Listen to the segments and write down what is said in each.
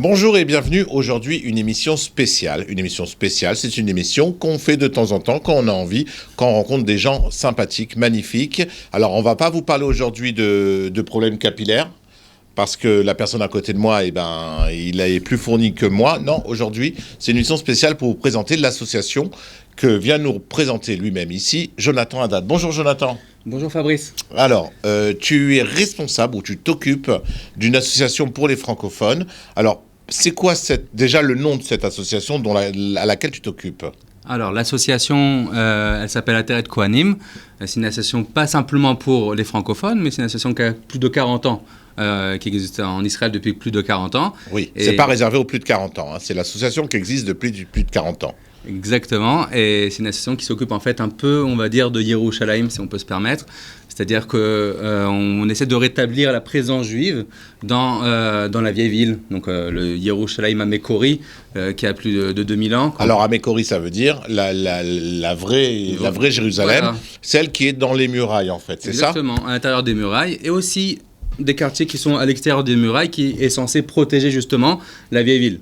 Bonjour et bienvenue. Aujourd'hui, une émission spéciale. Une émission spéciale, c'est une émission qu'on fait de temps en temps quand on a envie, quand on rencontre des gens sympathiques, magnifiques. Alors, on ne va pas vous parler aujourd'hui de problèmes capillaires, parce que la personne à côté de moi, il est plus fourni que moi. Non, aujourd'hui, c'est une émission spéciale pour vous présenter l'association que vient nous présenter lui-même ici, Jonathan Haddad. Bonjour Jonathan. Bonjour Fabrice. Alors, tu es responsable ou tu t'occupes d'une association pour les francophones. Alors, c'est quoi déjà le nom de cette association à laquelle tu t'occupes ? Alors, l'association, elle s'appelle Ateret Kohanim. C'est une association pas simplement pour les francophones, mais c'est une association qui a plus de 40 ans, qui existe en Israël depuis plus de 40 ans. Oui, c'est pas réservé aux plus de 40 ans. Hein. C'est l'association qui existe depuis plus de 40 ans. Exactement, et c'est une association qui s'occupe en fait un peu, on va dire, de Yerushalayim, si on peut se permettre. C'est-à-dire qu'on essaie de rétablir la présence juive dans la vieille ville, donc le Yerushalayim Amekori, qui a plus de 2000 ans. Alors Amekori, ça veut dire la vraie Jérusalem, voilà. Celle qui est dans les murailles en fait, c'est ça ? Exactement, à l'intérieur des murailles, et aussi des quartiers qui sont à l'extérieur des murailles, qui est censé protéger justement la vieille ville.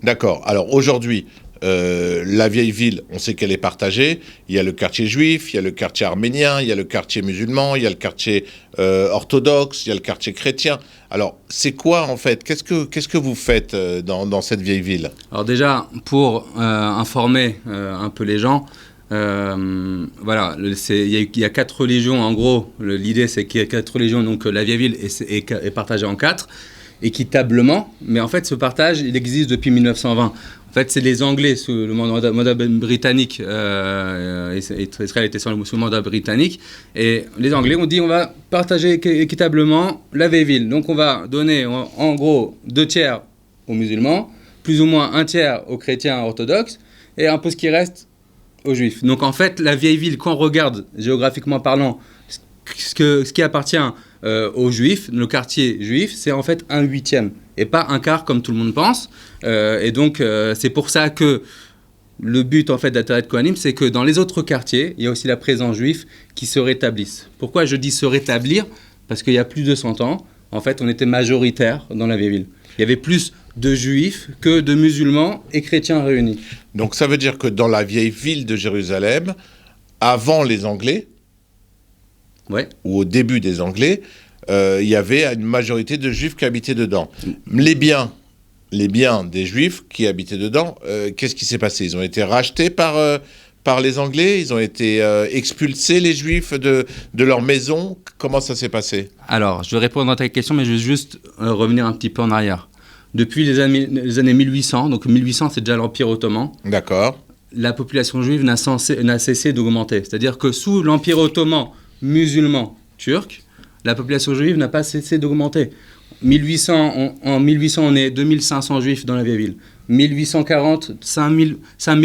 D'accord, alors aujourd'hui, la vieille ville, on sait qu'elle est partagée. Il y a le quartier juif, il y a le quartier arménien, il y a le quartier musulman, il y a le quartier orthodoxe, il y a le quartier chrétien. Alors, c'est quoi en fait ? Qu'est-ce que vous faites dans cette vieille ville ? Alors déjà, pour informer un peu les gens, voilà, il y a 4 religions en gros. L'idée, c'est qu'il y a 4 religions, donc la vieille ville est partagée en 4, équitablement. Mais en fait, ce partage, il existe depuis 1920. En fait, c'est les Anglais sous le mandat britannique. Israël était sous le mandat britannique. Et les Anglais ont dit on va partager équitablement la vieille ville. Donc on va donner en gros 2 tiers aux musulmans, plus ou moins 1 tiers aux chrétiens orthodoxes, et un peu ce qui reste aux juifs. Donc en fait, la vieille ville, quand on regarde géographiquement parlant, ce qui appartient aux juifs, le quartier juif, c'est en fait 1/8 et pas 1/4 comme tout le monde pense. Et donc c'est pour ça que le but en fait d'Ateret Kohanim, c'est que dans les autres quartiers, il y a aussi la présence juive qui se rétablisse. Pourquoi je dis se rétablir ? Parce qu'il y a plus de 100 ans, en fait, on était majoritaire dans la vieille ville. Il y avait plus de juifs que de musulmans et chrétiens réunis. Donc ça veut dire que dans la vieille ville de Jérusalem, avant les Anglais, ouais, ou au début des Anglais, il y avait une majorité de Juifs qui habitaient dedans. Les biens des Juifs qui habitaient dedans, qu'est-ce qui s'est passé ? Ils ont été rachetés par les Anglais ? Ils ont été expulsés, les Juifs, de leur maison ? Comment ça s'est passé ? Alors, je vais répondre à ta question, mais je vais juste revenir un petit peu en arrière. Depuis les années 1800, donc 1800, c'est déjà l'Empire ottoman. D'accord. La population juive n'a cessé d'augmenter. C'est-à-dire que sous l'Empire ottoman, musulman, turc, la population juive n'a pas cessé d'augmenter. En 1800, on est 2500 juifs dans la vieille ville. 1840, 5000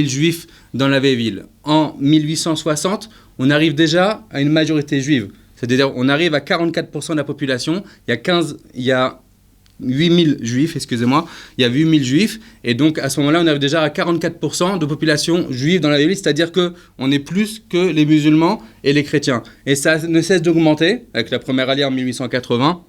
juifs dans la vieille ville. En 1860, on arrive déjà à une majorité juive. C'est-à-dire on arrive à 44% de la population. Il y a 8000 juifs, excusez-moi. Il y a 8000 juifs. Et donc, à ce moment-là, on arrive déjà à 44% de population juive dans la vieille ville. C'est-à-dire qu'on est plus que les musulmans et les chrétiens. Et ça ne cesse d'augmenter. Avec la première alliée en 1880,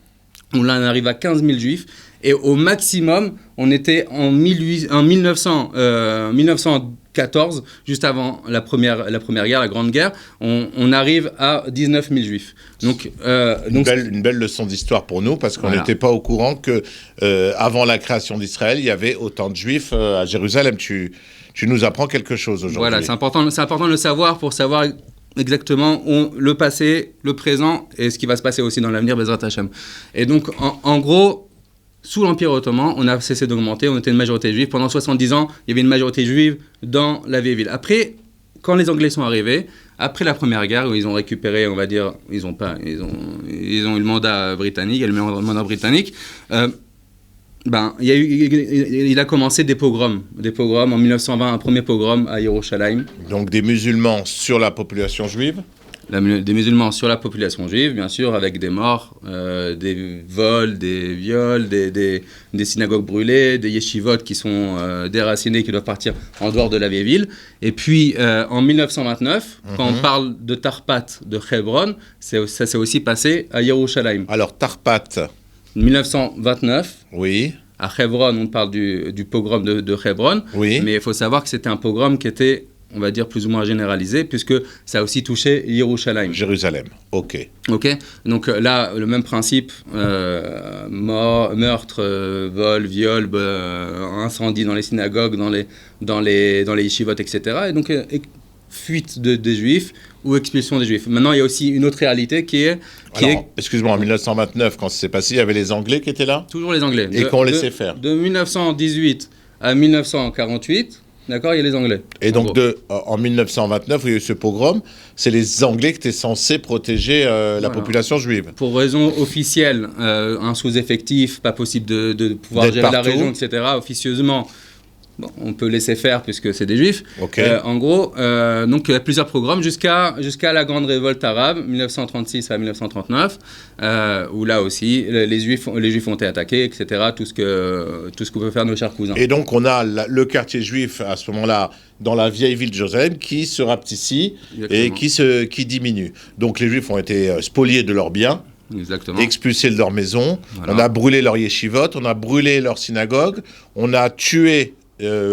on arrive à 15 000 juifs. Et au maximum, on était en 1914, juste avant la première guerre, la Grande Guerre, on arrive à 19 000 juifs. Donc, une belle leçon d'histoire pour nous, parce qu'on n'était pas au courant que avant la création d'Israël, il y avait autant de juifs à Jérusalem. Tu nous apprends quelque chose aujourd'hui. Voilà, c'est important de le savoir pour savoir exactement le passé, le présent et ce qui va se passer aussi dans l'avenir, Bezrat Hashem. Et donc, en gros, sous l'Empire ottoman, on a cessé d'augmenter, on était une majorité juive. Pendant 70 ans, il y avait une majorité juive dans la vieille ville. Après, quand les Anglais sont arrivés, après la Première Guerre, où ils ont récupéré, on va dire, ils ont eu le mandat britannique, il a commencé des pogroms. En 1920, un premier pogrom à Yerushalayim. Donc des musulmans sur la population juive ? Des musulmans sur la population juive, bien sûr, avec des morts, des vols, des viols, des synagogues brûlées, des yeshivot qui sont déracinés, qui doivent partir en dehors de la vieille ville. Et puis, en 1929, quand on parle de Tarpat, de Hebron, ça s'est aussi passé à Yerushalayim. Alors, Tarpat... 1929. Oui. À Hebron, on parle du pogrom de Hebron, Oui. mais il faut savoir que c'était un pogrom qui était, on va dire, plus ou moins généralisé, puisque ça a aussi touché Yerushalayim. Jérusalem, ok. Ok, donc là, le même principe, meurtre, vol, viol, incendie dans les synagogues, dans les yeshivot, etc. Et donc, fuite des juifs ou expulsion des juifs. Maintenant, il y a aussi une autre réalité qui est excuse-moi, en 1929, quand ça s'est passé, il y avait les Anglais qui étaient là toujours les Anglais. et qu'on laissait faire. De 1918 à 1948, d'accord, il y a les Anglais. Et donc, en 1929, où il y a eu ce pogrom, c'est les Anglais qui étaient censés protéger la population juive. Pour raison officielle, un sous-effectif, pas possible de pouvoir D'être gérer la partout. région, etc. Officieusement, bon, on peut laisser faire puisque c'est des juifs. Ok. En gros, donc il y a plusieurs programmes jusqu'à la grande révolte arabe, 1936 à 1939, où là aussi les juifs ont été attaqués, etc. Tout ce que peuvent faire nos chers cousins. Et donc, on a le quartier juif à ce moment-là dans la vieille ville de Jérusalem qui se rapetissait et qui diminue. Donc, les juifs ont été spoliés de leurs biens. Exactement. Expulsés de leur maison. Voilà. On a brûlé leur yeshivot, on a brûlé leur synagogue, on a tué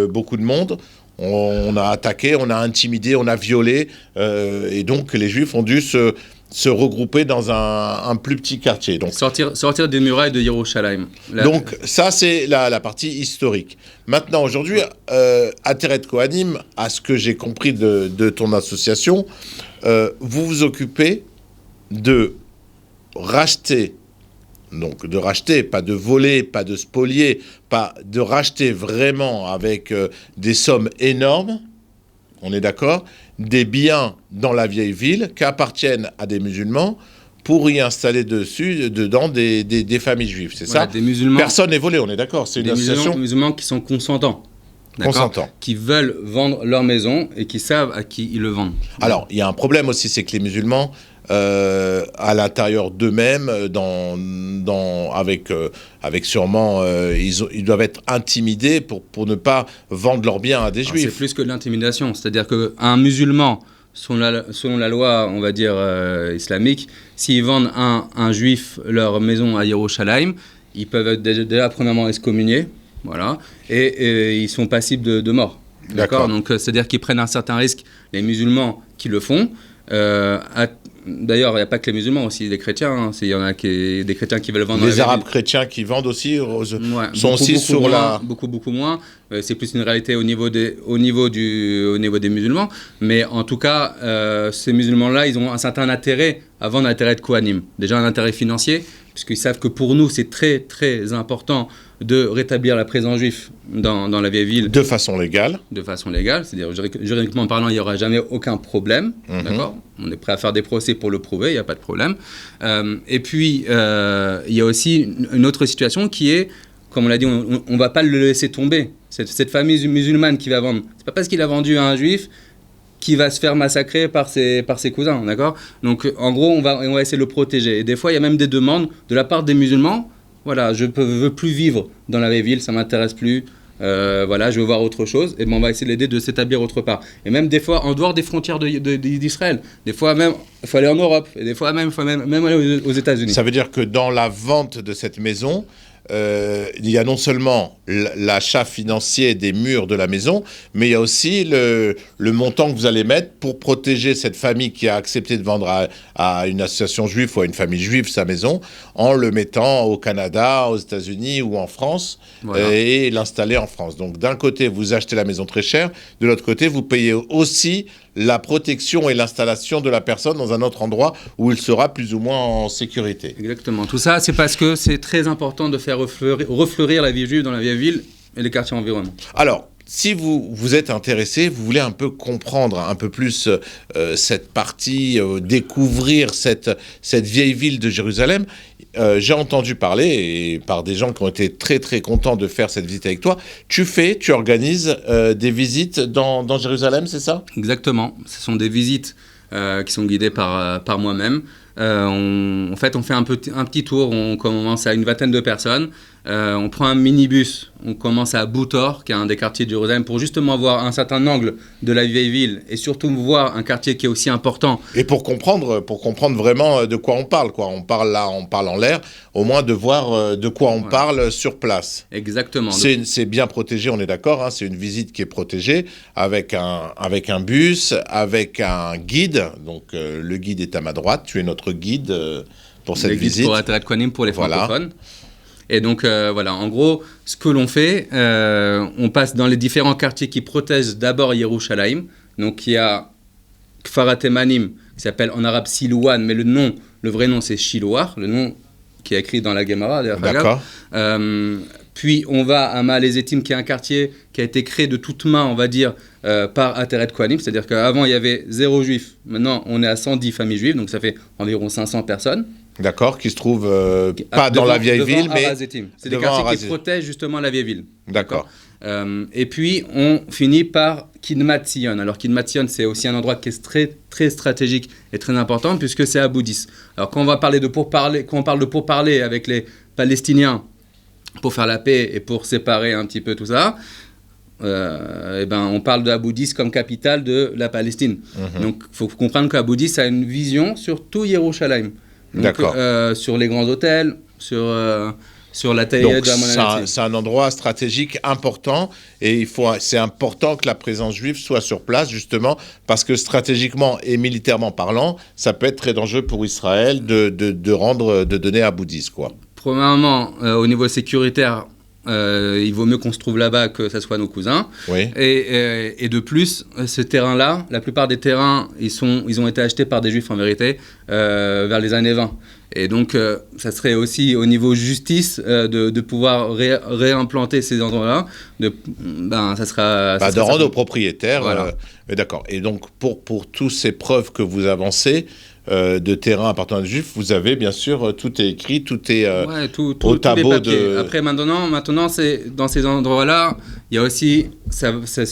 beaucoup de monde, on a attaqué, on a intimidé, on a violé, et donc les Juifs ont dû se regrouper dans un plus petit quartier. Donc, sortir des murailles de Yerushalayim. donc ça, c'est la partie historique. Maintenant, aujourd'hui, Ateret Kohanim, à ce que j'ai compris de ton association, vous vous occupez de racheter, donc de racheter, pas de voler, pas de spolier, pas de racheter vraiment avec des sommes énormes, on est d'accord, des biens dans la vieille ville qui appartiennent à des musulmans pour y installer dedans des familles juives, c'est voilà, ça? Des musulmans, Personne n'est volé, on est d'accord, c'est une association musulmans qui sont consentants. consentants. Qui veulent vendre leur maison et qui savent à qui ils le vendent. Alors, il y a un problème aussi, c'est que les musulmans, à l'intérieur d'eux-mêmes, avec sûrement, ils doivent être intimidés pour ne pas vendre leurs biens à des Alors, juifs. c'est plus que de l'intimidation. C'est-à-dire qu'un musulman, selon la loi, on va dire, islamique, s'ils vendent un juif leur maison à Yerushalayim, ils peuvent être déjà premièrement excommuniés, voilà, et ils sont passibles de mort. D'accord. Donc, c'est-à-dire qu'ils prennent un certain risque, les musulmans qui le font. D'ailleurs, il n'y a pas que les musulmans, aussi les chrétiens. Hein. Il y en a des chrétiens qui veulent vendre. Les Arabes chrétiens qui vendent aussi sont aussi sur moins, la... Beaucoup moins. C'est plus une réalité au niveau des musulmans. Mais en tout cas, ces musulmans-là, ils ont un certain intérêt à vendre un intérêt de Kohanim. Déjà un intérêt financier, puisqu'ils savent que pour nous, c'est très, très important de rétablir la présence juive dans la vieille ville. De façon légale. De façon légale, c'est-à-dire juridiquement parlant, il n'y aura jamais aucun problème. D'accord ? On est prêt à faire des procès pour le prouver, il n'y a pas de problème. Et puis, il y a aussi une autre situation qui est, comme on l'a dit, on ne va pas le laisser tomber. Cette famille musulmane qui va vendre, c'est pas parce qu'il a vendu à un juif qui va se faire massacrer par ses cousins, d'accord ? Donc, en gros, on va essayer de le protéger. Et des fois, il y a même des demandes de la part des musulmans. Voilà, je ne veux plus vivre dans la vieille ville, ça ne m'intéresse plus. Voilà, je veux voir autre chose. Et ben, on va essayer de l'aider de s'établir autre part. Et même des fois, en dehors des frontières d'Israël. Des fois même, il faut aller en Europe. Et des fois même, il faut même aller aux États-Unis. Ça veut dire que dans la vente de cette maison, il y a non seulement l'achat financier des murs de la maison, mais il y a aussi le montant que vous allez mettre pour protéger cette famille qui a accepté de vendre à une association juive ou à une famille juive sa maison, en le mettant au Canada, aux États-Unis ou en France, voilà. Et l'installer en France. Donc d'un côté, vous achetez la maison très chère, de l'autre côté, vous payez aussi la protection et l'installation de la personne dans un autre endroit où il sera plus ou moins en sécurité. Exactement. Tout ça, c'est parce que c'est très important de faire refleurir la vie juive dans la vieille ville et les quartiers environnants. Alors, si vous êtes intéressé, vous voulez un peu comprendre un peu plus cette partie, découvrir cette vieille ville de Jérusalem, j'ai entendu parler, et par des gens qui ont été très très contents de faire cette visite avec toi, tu organises des visites dans Jérusalem, c'est ça ? Exactement. Ce sont des visites qui sont guidées par moi-même. En fait, on fait un petit tour. On commence à une vingtaine de personnes. On prend un minibus. On commence à Boutor, qui est un des quartiers de Jérusalem, pour justement voir un certain angle de la vieille ville et surtout voir un quartier qui est aussi important. Et pour comprendre vraiment de quoi on parle, quoi. On parle en l'air, au moins de voir de quoi on parle sur place. Exactement. C'est bien protégé, on est d'accord, hein, c'est une visite qui est protégée avec un bus, avec un guide. Donc le guide est à ma droite, tu es notre guide pour cette visite. Pour Ateret Kohanim pour les francophones. Et donc, voilà, en gros, ce que l'on fait, on passe dans les différents quartiers qui protègent d'abord Yerushalayim. Donc, il y a Kfar Temanim, qui s'appelle en arabe Silouan, mais le vrai nom, c'est Shiloar, le nom qui est écrit dans la Gemara. D'accord. Puis, on va à Ma'alezetim, qui est un quartier qui a été créé de toutes mains, on va dire, par Ateret Kohanim. C'est-à-dire qu'avant, il y avait 0 juifs. Maintenant, on est à 110 familles juives, donc ça fait environ 500 personnes. D'accord, qui se trouve pas dans la vieille ville, mais c'est des quartiers qui protègent justement la vieille ville. D'accord. Et puis on finit par Kidmat Sion. Alors Kidmat Sion, c'est aussi un endroit qui est très très stratégique et très important puisque c'est à Boudis. Alors quand on va parler quand on parle de pourparler avec les Palestiniens pour faire la paix et pour séparer un petit peu tout ça. On parle d'Aboudis comme capitale de la Palestine. Donc il faut comprendre qu'Aboudis a une vision sur tout Yerushalayim. D'accord. Sur les grands hôtels, sur la taille de la monnaie. C'est un endroit stratégique important et c'est important que la présence juive soit sur place justement parce que stratégiquement et militairement parlant, ça peut être très dangereux pour Israël de donner à Boudis, quoi. Premièrement, au niveau sécuritaire, il vaut mieux qu'on se trouve là-bas que ça soit nos cousins. Oui. Et de plus, ce terrain-là, la plupart des terrains, ils ont été achetés par des juifs en vérité vers les années 20. Et donc, ça serait aussi au niveau justice de pouvoir réimplanter ces endroits-là. Ça sera de rendre aux propriétaires. Voilà. D'accord. Et donc, pour toutes ces preuves que vous avancez, de terrain appartenant à des juifs, vous avez bien sûr, tout est écrit, tout est au tableau de... Après, maintenant c'est, dans ces endroits-là, il y a aussi,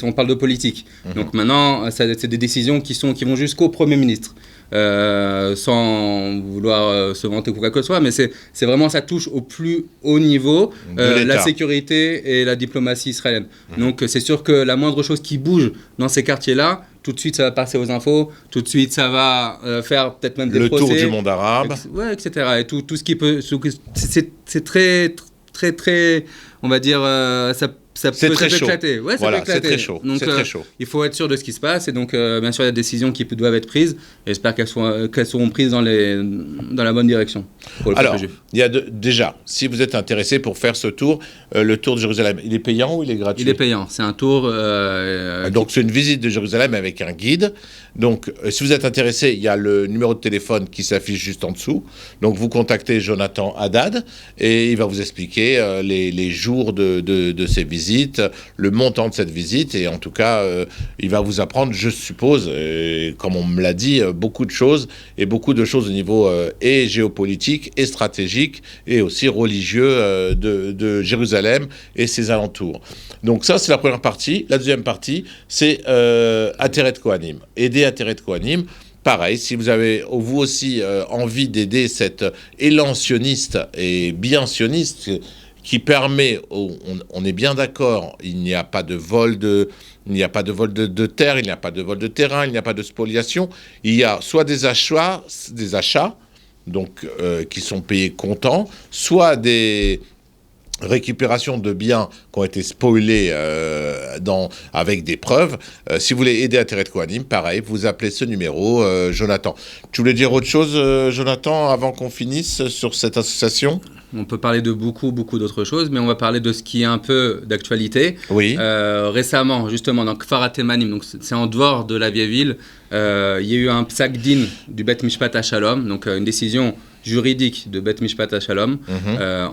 on parle de politique. Donc maintenant, c'est des décisions qui vont jusqu'au Premier ministre. Sans vouloir se vanter ou quoi que ce soit, mais c'est vraiment, ça touche au plus haut niveau la sécurité et la diplomatie israélienne. Donc c'est sûr que la moindre chose qui bouge dans ces quartiers-là, tout de suite ça va passer aux infos, tout de suite ça va faire peut-être même des procès. Le tour du monde arabe. Etc. Et tout ce qui peut... C'est très, très, très... On va dire... Ça peut éclater. Ouais, voilà, ça peut éclater. C'est très chaud. Donc, très chaud. Il faut être sûr de ce qui se passe. Et donc, bien sûr, il y a des décisions qui doivent être prises. Et j'espère qu'elles seront prises dans la bonne direction. Alors, il y a déjà, si vous êtes intéressé pour faire ce tour, le tour de Jérusalem, il est payant ou il est gratuit ? Il est payant. C'est un tour... Donc, c'est une visite de Jérusalem avec un guide. Donc, si vous êtes intéressé, il y a le numéro de téléphone qui s'affiche juste en dessous. Donc, vous contactez Jonathan Haddad et il va vous expliquer les jours de ces visites, le montant de cette visite et en tout cas, il va vous apprendre, je suppose, comme on me l'a dit, beaucoup de choses au niveau et géopolitique et stratégique et aussi religieux de Jérusalem et ses alentours. Donc ça, c'est la première partie. La deuxième partie, c'est Ateret Kohanim. Aider Ateret Kohanim. Pareil, si vous avez vous aussi envie d'aider cet élan sioniste et bien sioniste qui permet, on est bien d'accord, il n'y a pas de vol de terre, il n'y a pas de vol de terrain, il n'y a pas de spoliation, il y a soit des achats donc qui sont payés comptant, soit des récupération de biens qui ont été spoilés avec des preuves. Si vous voulez aider Ateret Kohanim, pareil, vous appelez ce numéro, Jonathan. Tu voulais dire autre chose, Jonathan, avant qu'on finisse sur cette association ? On peut parler de beaucoup d'autres choses, mais on va parler de ce qui est un peu d'actualité. Oui. Récemment, justement, dans Kfar Temanim, donc c'est en dehors de la vieille ville, il y a eu un psak din du Bet Mishpat HaShalom, donc une décision juridique de Bet Mishpat HaShalom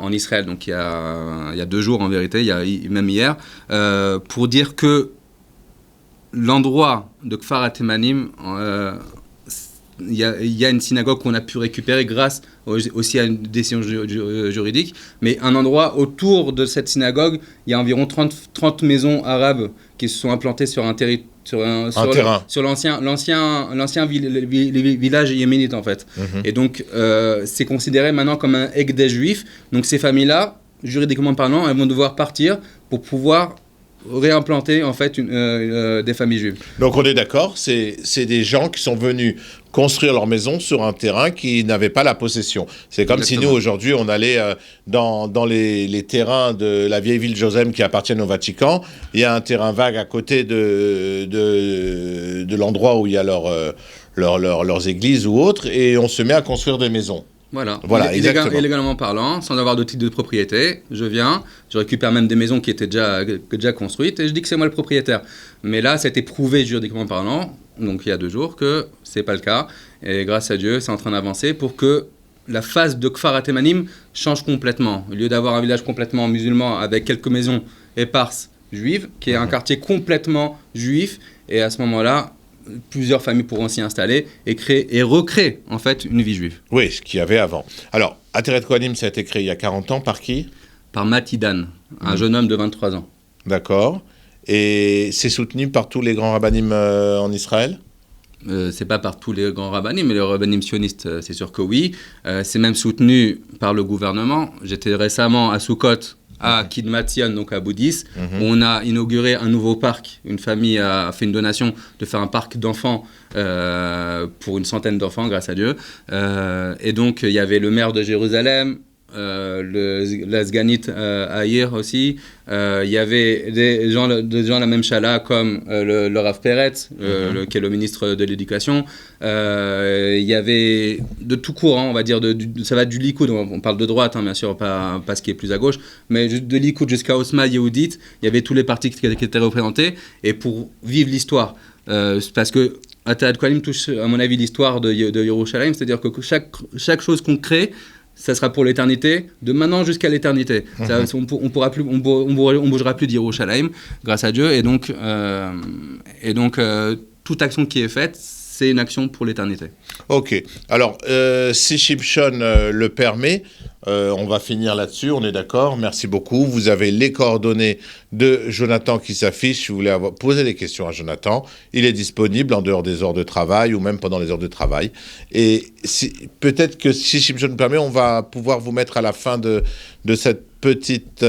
en Israël, donc il y a 2 jours en vérité, même hier, pour dire que l'endroit de Kfar Temanim, il y a une synagogue qu'on a pu récupérer grâce aussi à une décision juridique, mais un endroit autour de cette synagogue, il y a environ 30 maisons arabes qui se sont implantés sur un territoire. Sur l'ancien village yéménite en fait. Et donc c'est considéré maintenant comme un Ekdesh juif. Donc ces familles-là, juridiquement parlant, elles vont devoir partir pour pouvoir réimplanter en fait des familles juives. Donc on est d'accord, c'est des gens qui sont venus construire leur maison sur un terrain qui n'avait pas la possession. C'est comme si nous aujourd'hui on allait dans les terrains de la vieille ville de Josem qui appartiennent au Vatican. Il y a un terrain vague à côté de l'endroit où il y a leurs églises ou autres, et on se met à construire des maisons. Voilà, Illégalement parlant, sans avoir de titre de propriété, je viens, je récupère même des maisons qui étaient déjà construites et je dis que c'est moi le propriétaire. Mais là, ça a été prouvé juridiquement parlant, donc il y a 2 jours, que c'est pas le cas. Et grâce à Dieu, c'est en train d'avancer pour que la phase de Kfar Atemanim change complètement. Au lieu d'avoir un village complètement musulman avec quelques maisons éparses juives, qui est un quartier complètement juif, et à ce moment-là, plusieurs familles pourront s'y installer et recréer en fait une vie juive. Oui, ce qu'il y avait avant. Alors, Ateret Kohanim, ça a été créé il y a 40 ans par qui ? Par Matidan, un jeune homme de 23 ans. D'accord. Et c'est soutenu par tous les grands rabbinim en Israël ? C'est pas par tous les grands rabbinim, mais les rabbinim sionistes, c'est sûr que oui. C'est même soutenu par le gouvernement. J'étais récemment à Soukot, à Kidmat Zion, donc à Boudis, où on a inauguré un nouveau parc. Une famille a fait une donation de faire un parc d'enfants pour une centaine d'enfants, grâce à Dieu. Et donc, il y avait le maire de Jérusalem, la Sganit Aïr aussi. Il y avait des gens de la même chala comme le Rav Peretz, qui est le ministre de l'Éducation. Il y avait de tout courant, on va dire, ça va du Likoud, on parle de droite, hein, bien sûr, pas ce qui est plus à gauche, mais de Likoud jusqu'à Osma Yehudit, il y avait tous les partis qui étaient représentés. Et pour vivre l'histoire, parce que Ateret Kohanim touche, à mon avis, l'histoire de Yerushalayim, c'est-à-dire que chaque chose qu'on crée, ça sera pour l'éternité, de maintenant jusqu'à l'éternité. On bougera plus d'Yerushalayim, grâce à Dieu, et donc toute action qui est faite, c'est une action pour l'éternité. Ok. Alors, si Shimshon le permet, on va finir là-dessus, on est d'accord. Merci beaucoup. Vous avez les coordonnées de Jonathan qui s'affichent. Si vous voulez poser des questions à Jonathan, il est disponible en dehors des heures de travail ou même pendant les heures de travail. Et peut-être que si Shimshon le permet, on va pouvoir vous mettre à la fin de cette petite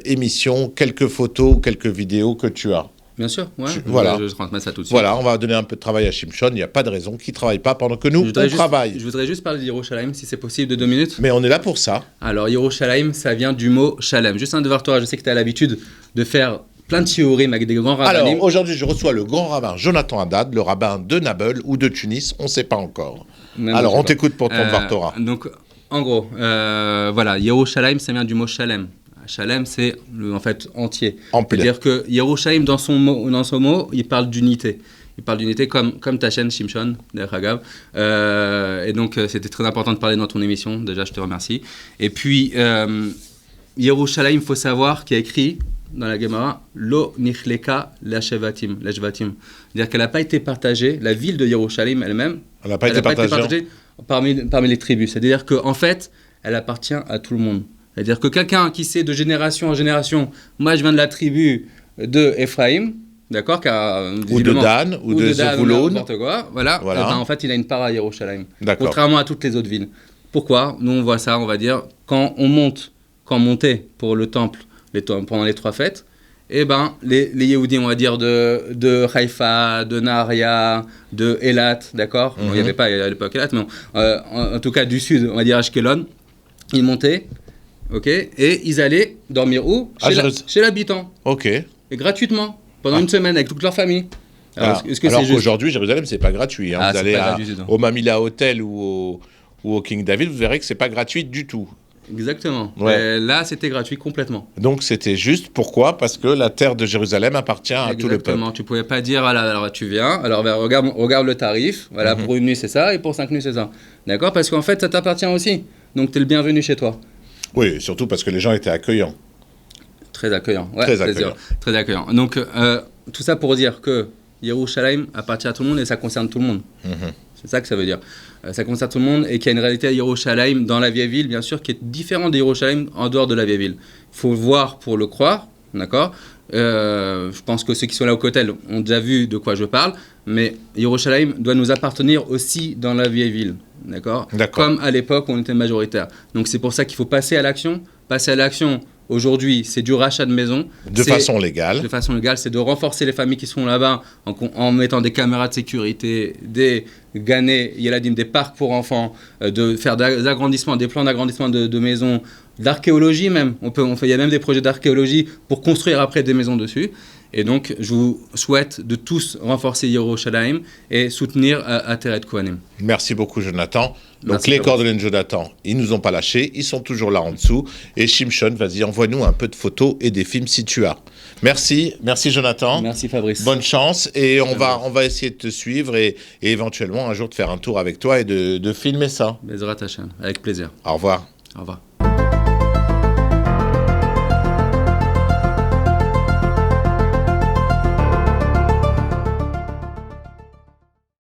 émission quelques photos, quelques vidéos que tu as. Bien sûr, ouais. Voilà. Je transmets ça tout de suite. Voilà, on va donner un peu de travail à Shimshon. Il n'y a pas de raison qu'il ne travaille pas pendant que nous, on travaille. Je voudrais juste parler de Yerushalayim, si c'est possible, de 2 minutes. Mais on est là pour ça. Alors, Yerushalayim, ça vient du mot Shalem. Juste un devoir Torah, je sais que tu as l'habitude de faire plein de théories avec des grands rabbins. Alors, aujourd'hui, je reçois le grand rabbin Jonathan Haddad, le rabbin de Nabeul ou de Tunis, on ne sait pas encore. Alors, on t'écoute pour ton devoir Torah. Donc, en gros, voilà, Yerushalayim, ça vient du mot Shalem. Shalem, c'est en fait entier. C'est-à-dire que Yerushalayim, dans son mot, il parle d'unité. Il parle d'unité comme ta chaîne Shimshon, d'ailleurs. Et donc, c'était très important de parler dans ton émission. Déjà, je te remercie. Et puis, Yerushalayim, il faut savoir qu'il y a écrit dans la Gemara Lo nichleka lashvatim. C'est-à-dire qu'elle n'a pas été partagée, la ville de Yerushalayim elle-même, elle n'a pas été partagée parmi les tribus. C'est-à-dire qu'en fait, elle appartient à tout le monde. C'est-à-dire que quelqu'un qui sait de génération en génération, moi je viens de la tribu de Ephraim, d'accord, ou de Dan, ou de Zevulun, n'importe quoi, voilà. Et ben, en fait il a une part à Yerushalayim, contrairement à toutes les autres villes. Pourquoi ? Nous on voit ça, on va dire, quand on montait pour le temple pendant les 3 fêtes, et ben les Yehoudim, on va dire de Haïfa, de Naharia, de Eilat, d'accord, il n'y avait pas à l'époque Eilat, mais en tout cas du sud, on va dire Ashkelon, ils montaient. Ok, et ils allaient dormir où ? Chez l'habitant. Ok. Et gratuitement, pendant une semaine avec toute leur famille. Alors qu'aujourd'hui, Jérusalem, c'est pas gratuit. Hein. Vous allez au Mamila Hotel ou au King David, vous verrez que c'est pas gratuit du tout. Exactement. Ouais. Là, c'était gratuit complètement. Donc, c'était juste pourquoi ? Parce que la terre de Jérusalem appartient à tout le peuple. Exactement. Tu pouvais pas dire, alors tu viens, alors regarde le tarif, voilà, pour une nuit c'est ça, et pour 5 nuits c'est ça. D'accord ? Parce qu'en fait, ça t'appartient aussi. Donc, tu es le bienvenu chez toi. Oui, surtout parce que les gens étaient accueillants. Très accueillants. Ouais, très accueillants. Donc, tout ça pour dire que Yerushalayim appartient à tout le monde et ça concerne tout le monde. C'est ça que ça veut dire. Ça concerne tout le monde et qu'il y a une réalité à Yerushalayim dans la vieille ville, bien sûr, qui est différente de Yerushalayim en dehors de la vieille ville. Il faut voir pour le croire, d'accord ? Je pense que ceux qui sont là au Kotel ont déjà vu de quoi je parle, mais Yerushalayim doit nous appartenir aussi dans la vieille ville, d'accord. Comme à l'époque où on était majoritaire. Donc c'est pour ça qu'il faut passer à l'action. Passer à l'action, aujourd'hui, c'est du rachat de maisons. De façon légale. De façon légale, c'est de renforcer les familles qui sont là-bas en mettant des caméras de sécurité, des ganés, yeladim, des parcs pour enfants, de faire des agrandissements, des plans d'agrandissement de maisons, d'archéologie même. Il y a même des projets d'archéologie pour construire après des maisons dessus. Et donc, je vous souhaite de tous renforcer Yerushalayim et soutenir Ateret Kohanim. Merci beaucoup, Jonathan. Donc, les coordonnées de Jonathan, ils ne nous ont pas lâchés. Ils sont toujours là en dessous. Et Shimshon, vas-y, envoie-nous un peu de photos et des films si tu as. Merci. Merci, Jonathan. Merci, Fabrice. Bonne chance. Et on va essayer de te suivre et éventuellement un jour de faire un tour avec toi et de filmer ça. Bezrat Hashem, avec plaisir. Au revoir. Au revoir.